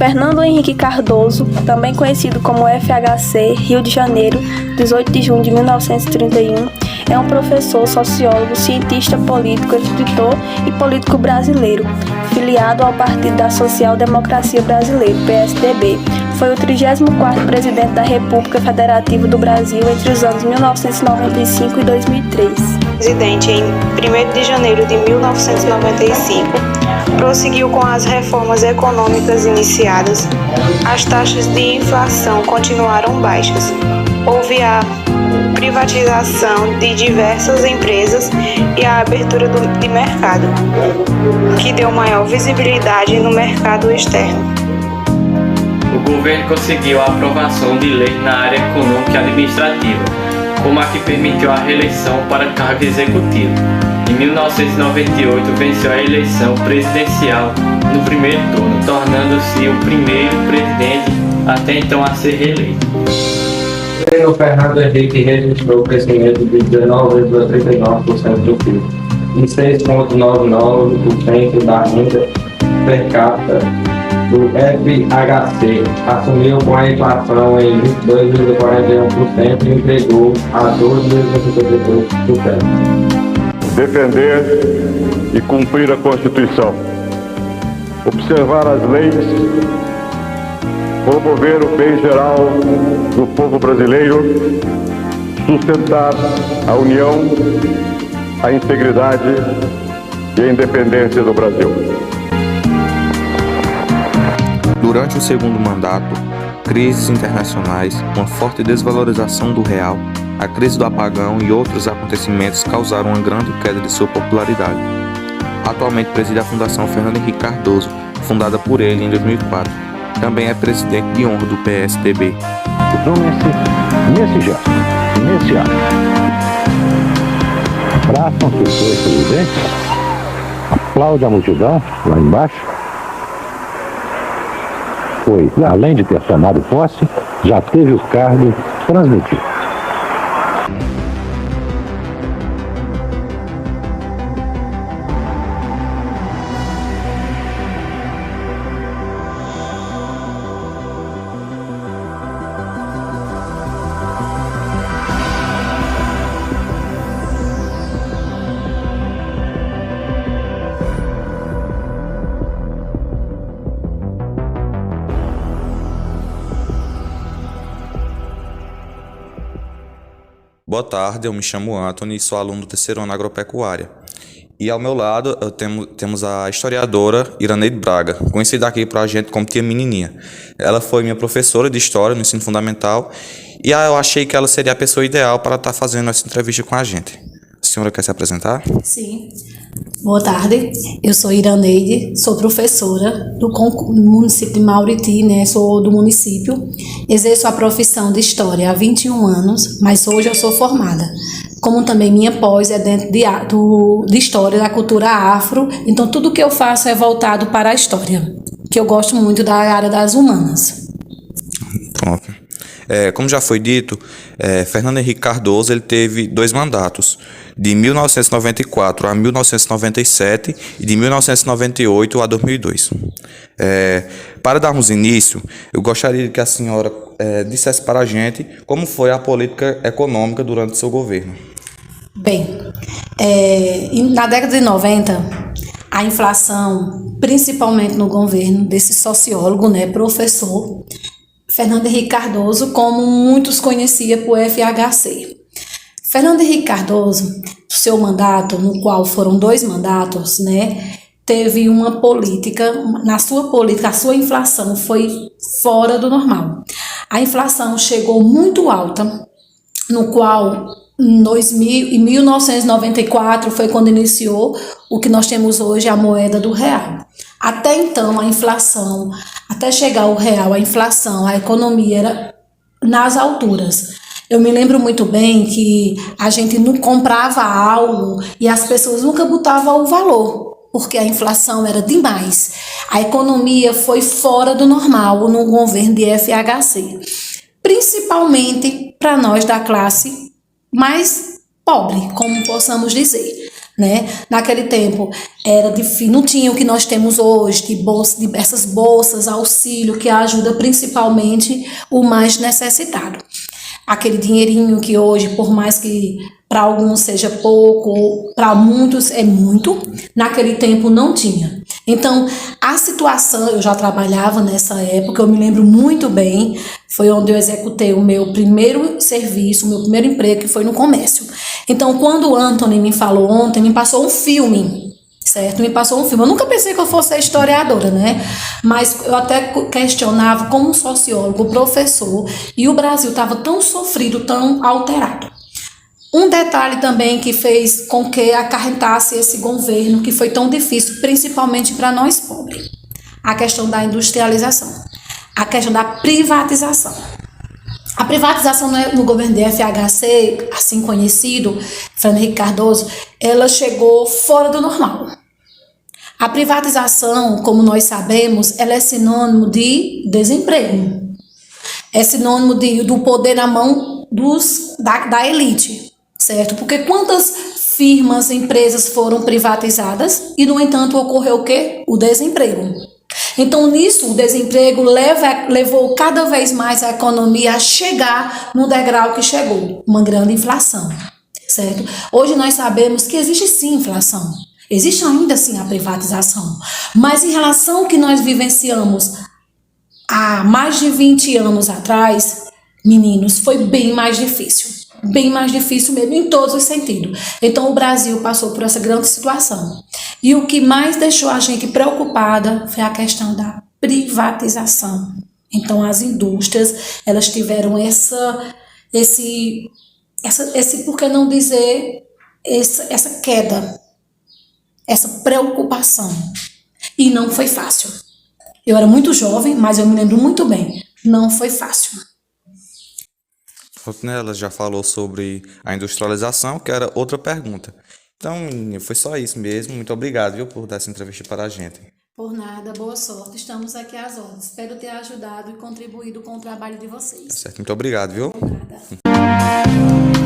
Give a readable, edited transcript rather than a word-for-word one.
Fernando Henrique Cardoso, também conhecido como FHC, Rio de Janeiro, 18 de junho de 1931, é um professor, sociólogo, cientista político, escritor e político brasileiro, filiado ao Partido da Social Democracia Brasileira, PSDB. Foi o 34º presidente da República Federativa do Brasil entre os anos 1995 e 2003. Presidente em 1º de janeiro de 1995, prosseguiu com as reformas econômicas iniciadas. As taxas de inflação continuaram baixas. Houve a privatização de diversas empresas e a abertura de mercado, que deu maior visibilidade no mercado externo. O governo conseguiu a aprovação de leis na área econômica e administrativa, como a que permitiu a reeleição para cargo executivo. Em 1998, venceu a eleição presidencial no primeiro turno, tornando-se o primeiro presidente até então a ser reeleito. O governo Fernando Henrique registrou o crescimento de 19,39% do PIB e 6,99% da renda per capita do FHC. Assumiu com a inflação em 22,41% e entregou a 12,52%. Defender e cumprir a Constituição, observar as leis, promover o bem geral do povo brasileiro, sustentar a união, a integridade e a independência do Brasil. Durante o segundo mandato, crises internacionais, uma forte desvalorização do real, a crise do apagão e outros acontecimentos causaram uma grande queda de sua popularidade. Atualmente preside a Fundação Fernando Henrique Cardoso, fundada por ele em 2004. Também é presidente de honra do PSDB. Nesse gesto, nesse ato, abraçam seus dois presidentes, aplaude a multidão lá embaixo. Foi, além de ter tomado posse, já teve o cargo transmitido. Boa tarde, eu me chamo Anthony e sou aluno do terceiro ano agropecuária. E ao meu lado temos a historiadora Iraneide Braga, conhecida aqui por a gente como Tia Menininha. Ela foi minha professora de História no ensino fundamental e eu achei que ela seria a pessoa ideal para estar fazendo essa entrevista com a gente. A senhora quer se apresentar? Sim. Boa tarde, eu sou Iraneide, sou professora do município de Mauriti, né? Sou do município, exerço a profissão de História há 21 anos, mas hoje eu sou formada. Como também minha pós é dentro de História da cultura afro, então tudo que eu faço é voltado para a História, que eu gosto muito da área das humanas. Pronto. Como já foi dito, Fernando Henrique Cardoso ele teve 2 mandatos, de 1994 a 1997 e de 1998 a 2002. Para darmos início, eu gostaria que a senhora dissesse para a gente como foi a política econômica durante seu governo. Bem, na década de 90, a inflação, principalmente no governo desse sociólogo, né, professor, Fernando Henrique Cardoso, como muitos conheciam por FHC. Fernando Henrique Cardoso, seu mandato, no qual foram 2 mandatos, né, teve uma política, a sua inflação foi fora do normal. A inflação chegou muito alta, no qual em 1994 foi quando iniciou o que nós temos hoje, a moeda do real. Até então, a inflação, até chegar ao real, a inflação, a economia era nas alturas. Eu me lembro muito bem que a gente não comprava algo e as pessoas nunca botavam o valor, porque a inflação era demais. A economia foi fora do normal no governo de FHC, principalmente para nós da classe mais pobre, como possamos dizer. né? Naquele tempo era difícil, não tinha o que nós temos hoje, de bolsa, de essas bolsas, auxílio, que ajuda principalmente o mais necessitado. Aquele dinheirinho que hoje, por mais que para alguns seja pouco, para muitos é muito, naquele tempo não tinha. Então, a situação, eu já trabalhava nessa época, eu me lembro muito bem, foi onde eu executei o meu primeiro serviço, o meu primeiro emprego, que foi no comércio. Então, quando o Anthony me falou ontem, me passou um filme, certo? Me passou um filme. Eu nunca pensei que eu fosse historiadora, né? Mas eu até questionava como um sociólogo, professor, e o Brasil estava tão sofrido, tão alterado. Um detalhe também que fez com que acarretasse esse governo, que foi tão difícil, principalmente para nós pobres, a questão da industrialização, a questão da privatização. A privatização no governo de FHC, assim conhecido, Fernando Henrique Cardoso, ela chegou fora do normal. A privatização, como nós sabemos, ela é sinônimo de desemprego. É sinônimo do poder na mão da elite. Certo? Porque quantas firmas, empresas foram privatizadas e, no entanto, ocorreu o quê? O desemprego. Então, nisso, o desemprego levou cada vez mais a economia a chegar no degrau que chegou, uma grande inflação. Certo? Hoje nós sabemos que existe sim inflação, existe ainda sim a privatização, mas em relação ao que nós vivenciamos há mais de 20 anos atrás, meninos, foi bem mais difícil. Bem mais difícil mesmo, em todos os sentidos. Então, o Brasil passou por essa grande situação. E o que mais deixou a gente preocupada foi a questão da privatização. Então, as indústrias, elas tiveram esse por que não dizer, essa queda, essa preocupação. E não foi fácil. Eu era muito jovem, mas eu me lembro muito bem. Não foi fácil. Ela já falou sobre a industrialização, que era outra pergunta. Então, foi só isso mesmo. Muito obrigado, viu, por dar essa entrevista para a gente. Por nada, boa sorte. Estamos aqui às ordens. Espero ter ajudado e contribuído com o trabalho de vocês. Tá certo, muito obrigado, viu? Por nada.